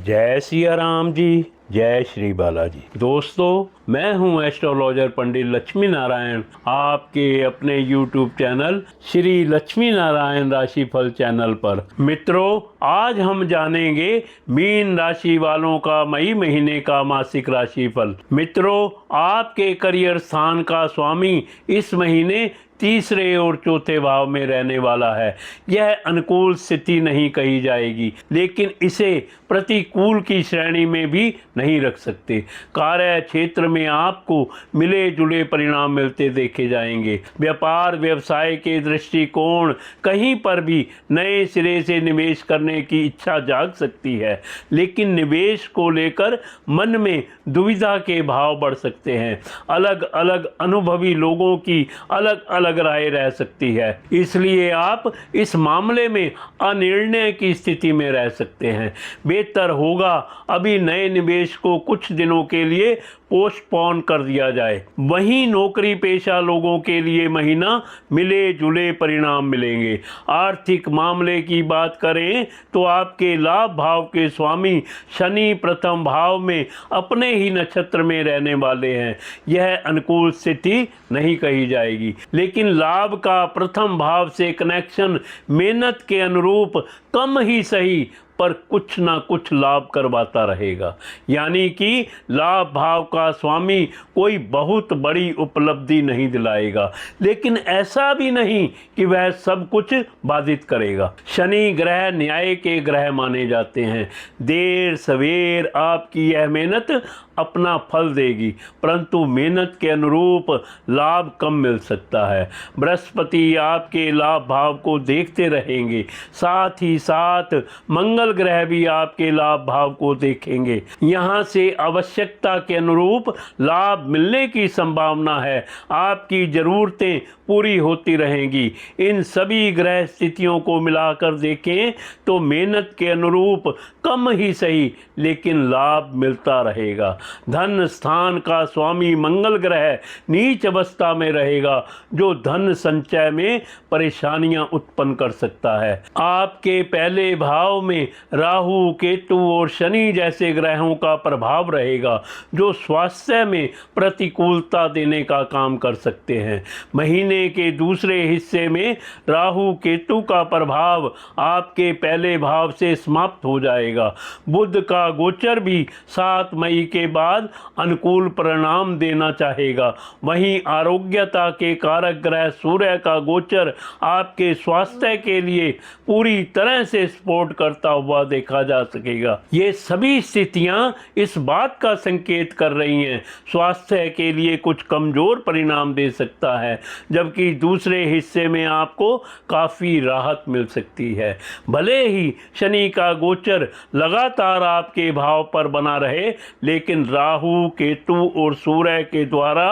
जय सिया राम जी, जय श्री बालाजी। दोस्तों, मैं हूं एस्ट्रोलॉजर पंडित लक्ष्मी नारायण, आपके अपने YouTube चैनल श्री लक्ष्मी नारायण राशिफल चैनल पर। मित्रों, आज हम जानेंगे मीन राशि वालों का मई महीने का मासिक राशिफल। मित्रों, आपके करियर स्थान का स्वामी इस महीने तीसरे और चौथे भाव में रहने वाला है। यह अनुकूल स्थिति नहीं कही जाएगी, लेकिन इसे प्रतिकूल की श्रेणी में भी नहीं रख सकते। कार्य क्षेत्र में आपको मिले जुले परिणाम मिलते देखे जाएंगे। व्यापार व्यवसाय के दृष्टिकोण कहीं पर भी नए सिरे से निवेश करने की इच्छा जाग सकती है, लेकिन निवेश को लेकर मन में दुविधा के भाव बढ़ सकते हैं। अलग अलग अनुभवी लोगों की अलग अलग राय रह सकती है, इसलिए आप इस मामले में अनिर्णय की स्थिति में रह सकते हैं। बेहतर होगा अभी नए निवेश को कुछ दिनों के लिए पोस्टपोन कर दिया जाए। वहीं नौकरी पेशा लोगों के लिए महीना मिले जुले परिणाम मिलेंगे। आर्थिक मामले की बात करें तो आपके लाभ भाव के स्वामी शनि प्रथम भाव में अपने ही नक्षत्र में रहने वाले हैं। यह अनुकूल स्थिति नहीं कही जाएगी, लेकिन लाभ का प्रथम भाव से कनेक्शन मेहनत के अनुरूप कम ही सही पर कुछ ना कुछ लाभ करवाता रहेगा। यानी कि लाभ भाव का स्वामी कोई बहुत बड़ी उपलब्धि नहीं दिलाएगा, लेकिन ऐसा भी नहीं कि वह सब कुछ बाधित करेगा। शनि ग्रह न्याय के ग्रह माने जाते हैं। देर सवेर आपकी यह मेहनत अपना फल देगी, परंतु मेहनत के अनुरूप लाभ कम मिल सकता है। बृहस्पति आपके लाभ भाव को देखते रहेंगे, साथ ही साथ मंगल ग्रह भी आपके लाभ भाव को देखेंगे। यहाँ से आवश्यकता के अनुरूप लाभ मिलने की संभावना है। आपकी जरूरतें पूरी होती रहेंगी। इन सभी ग्रह स्थितियों को मिलाकर देखें तो मेहनत के अनुरूप कम ही सही, लेकिन लाभ मिलता रहेगा। धन स्थान का स्वामी मंगल ग्रह नीच अवस्था में रहेगा, जो धन संचय में परेशानियां उत्पन्न कर सकता है। आपके पहले भाव में राहु, केतु और शनि जैसे ग्रहों का प्रभाव रहेगा, जो स्वास्थ्य में प्रतिकूलता देने का काम कर सकते हैं। महीने के दूसरे हिस्से में राहु केतु का प्रभाव आपके पहले भाव से समाप्त हो जाएगा। बुध का गोचर भी 7 मई के बाद अनुकूल परिणाम देना चाहेगा। वहीं आरोग्यता के कारक ग्रह सूर्य का गोचर आपके स्वास्थ्य के लिए पूरी तरह से सपोर्ट करता हुआ देखा जा सकेगा। ये सभी स्थितियां इस बात का संकेत कर रही हैं स्वास्थ्य के लिए कुछ कमजोर परिणाम दे सकता है, जबकि दूसरे हिस्से में आपको काफी राहत मिल सकती है। भले ही शनि का गोचर लगातार आपके भाव पर बना रहे, लेकिन राहु, केतु और सूर्य के द्वारा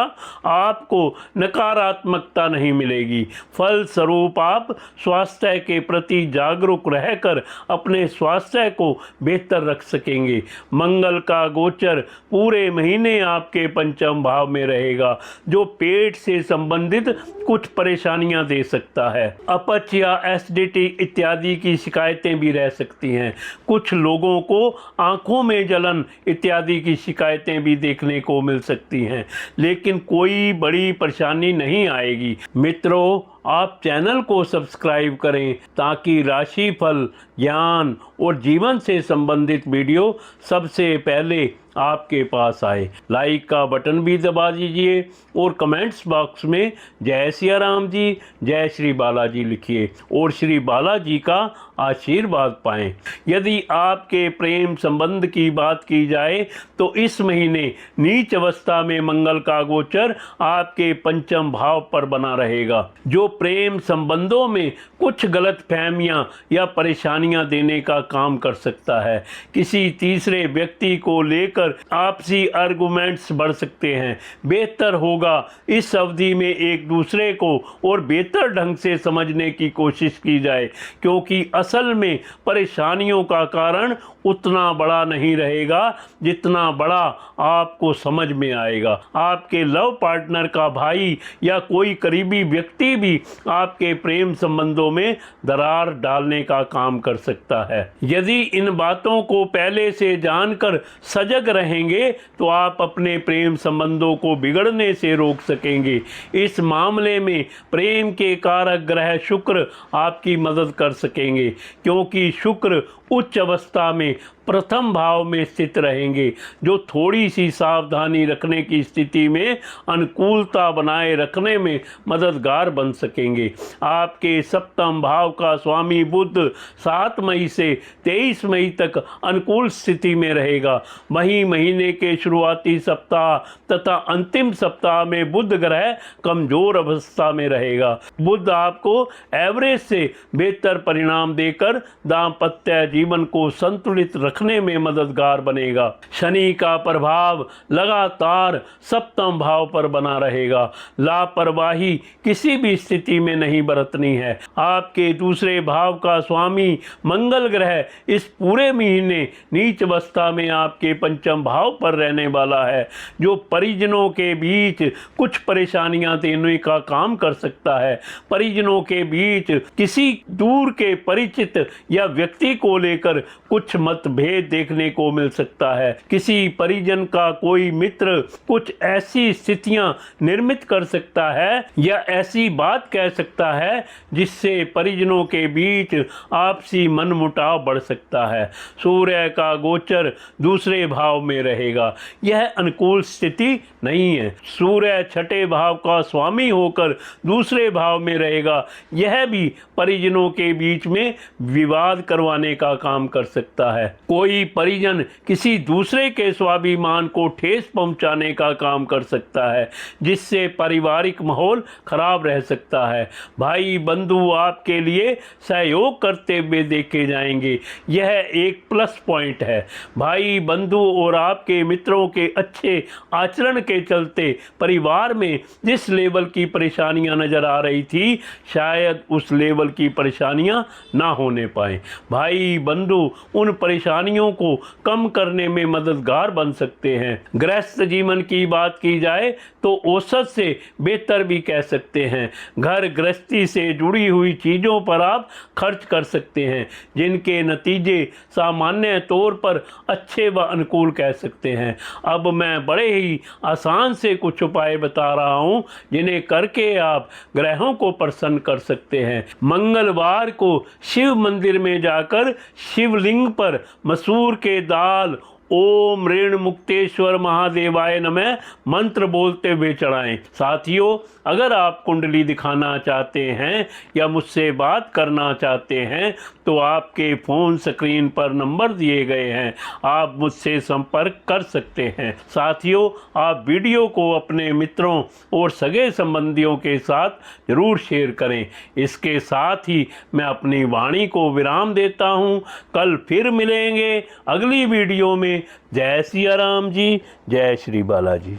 आपको नकारात्मकता नहीं मिलेगी। फल स्वरूप आप स्वास्थ्य के प्रति जागरूक रहकर अपने स्वास्थ्य को बेहतर रख सकेंगे। मंगल का गोचर पूरे महीने आपके पंचम भाव में रहेगा, जो पेट से संबंधित कुछ परेशानियां दे सकता है। अपच या एसिडिटी इत्यादि की शिकायतें भी रह सकती हैं। कुछ लोगों को आंखों में जलन इत्यादि की शिकायतें भी देखने को मिल सकती हैं, लेकिन कोई बड़ी परेशानी नहीं आएगी। मित्रों, आप चैनल को सब्सक्राइब करें ताकि राशिफल, ज्ञान और जीवन से संबंधित वीडियो सबसे पहले आपके पास आए। लाइक का बटन भी दबा दीजिए और कमेंट्स बॉक्स में जय सिया राम जी, जय श्री बालाजी लिखिए और श्री बालाजी का आशीर्वाद पाएं। यदि आपके प्रेम संबंध की बात की जाए तो इस महीने नीच अवस्था में मंगल का गोचर आपके पंचम भाव पर बना रहेगा, जो प्रेम संबंधों में कुछ गलतफहमियां या परेशानियां देने का काम कर सकता है। किसी तीसरे व्यक्ति को लेकर लेकर आपसी आर्गुमेंट्स बढ़ सकते हैं। बेहतर होगा इस अवधि में एक दूसरे को और बेहतर ढंग से समझने की कोशिश की जाए, क्योंकि असल में परेशानियों का कारण उतना बड़ा नहीं रहेगा जितना बड़ा आपको समझ में आएगा। आपके लव पार्टनर का भाई या कोई करीबी व्यक्ति भी आपके प्रेम संबंधों में दरार डालने का काम कर सकता है। यदि इन बातों को पहले से जानकर सजग रहेंगे तो आप अपने प्रेम संबंधों को बिगड़ने से रोक सकेंगे। इस मामले में प्रेम के कारक ग्रह शुक्र आपकी मदद कर सकेंगे, क्योंकि शुक्र उच्च अवस्था में प्रथम भाव में स्थित रहेंगे, जो थोड़ी सी सावधानी रखने की स्थिति में अनुकूलता बनाए रखने में मददगार बन सकेंगे। आपके सप्तम भाव का स्वामी बुध 7 मई से 23 मई तक अनुकूल स्थिति में रहेगा। वहीं महीने के शुरुआती सप्ताह तथा अंतिम सप्ताह में बुध ग्रह कमजोर अवस्था में रहेगा। बुध आपको एवरेज से बेहतर परिणाम देकर दाम्पत्य जीवन को संतुलित रखने में मददगार बनेगा। शनि का प्रभाव लगातार सप्तम भाव पर बना रहेगा। लापरवाही किसी भी स्थिति में नहीं बरतनी है। आपके दूसरे भाव का स्वामी मंगल ग्रह इस पूरे महीने नीच अवस्था में आपके पंचम भाव पर रहने वाला है, जो परिजनों के बीच कुछ परेशानियां देने का काम कर सकता है। परिजनों के बीच किसी दूर के परिचित या व्यक्ति को लेकर कुछ मतभेद देखने को मिल सकता है। किसी परिजन का कोई मित्र कुछ ऐसी स्थितियां निर्मित कर सकता है या ऐसी बात कह सकता है जिससे परिजनों के बीच आपसी मनमुटाव बढ़ सकता है। सूर्य का गोचर दूसरे भाव में रहेगा। यह अनुकूल स्थिति नहीं है। सूर्य छठे भाव का स्वामी होकर दूसरे भाव में रहेगा। यह भी परिजनों के बीच में विवाद करवाने का काम कर सकता है। कोई परिजन किसी दूसरे के स्वाभिमान को ठेस पहुंचाने का काम कर सकता है, जिससे पारिवारिक माहौल खराब रह सकता है। भाई बंधु आपके लिए सहयोग करते हुए देखे जाएंगे। यह एक प्लस पॉइंट है। भाई बंधु और आपके मित्रों के अच्छे आचरण के चलते परिवार में जिस लेवल की परेशानियां नजर आ रही थी, शायद उस लेवल की परेशानियां ना होने पाए। भाई बंधु उन परेशानियों को कम करने में मददगार बन सकते हैं। गृहस्थ जीवन की बात की जाए तो औसत से बेहतर भी कह सकते हैं। घर गृहस्थी से जुड़ी हुई चीज़ों पर आप खर्च कर सकते हैं, जिनके नतीजे सामान्य तौर पर अच्छे व अनुकूल कह सकते हैं। अब मैं बड़े ही आसान से कुछ उपाय बता रहा हूं, जिन्हें करके आप ग्रहों को प्रसन्न कर सकते हैं। मंगलवार को शिव मंदिर में जाकर शिवलिंग पर मसूर के दाल ओम ऋण मुक्तेश्वर महादेवाय नमः मंत्र बोलते हुए चढ़ाएं। साथियों, अगर आप कुंडली दिखाना चाहते हैं या मुझसे बात करना चाहते हैं तो आपके फ़ोन स्क्रीन पर नंबर दिए गए हैं, आप मुझसे संपर्क कर सकते हैं। साथियों, आप वीडियो को अपने मित्रों और सगे संबंधियों के साथ ज़रूर शेयर करें। इसके साथ ही मैं अपनी वाणी को विराम देता हूं। कल फिर मिलेंगे अगली वीडियो में। जय सिया राम जी, जय श्री बालाजी।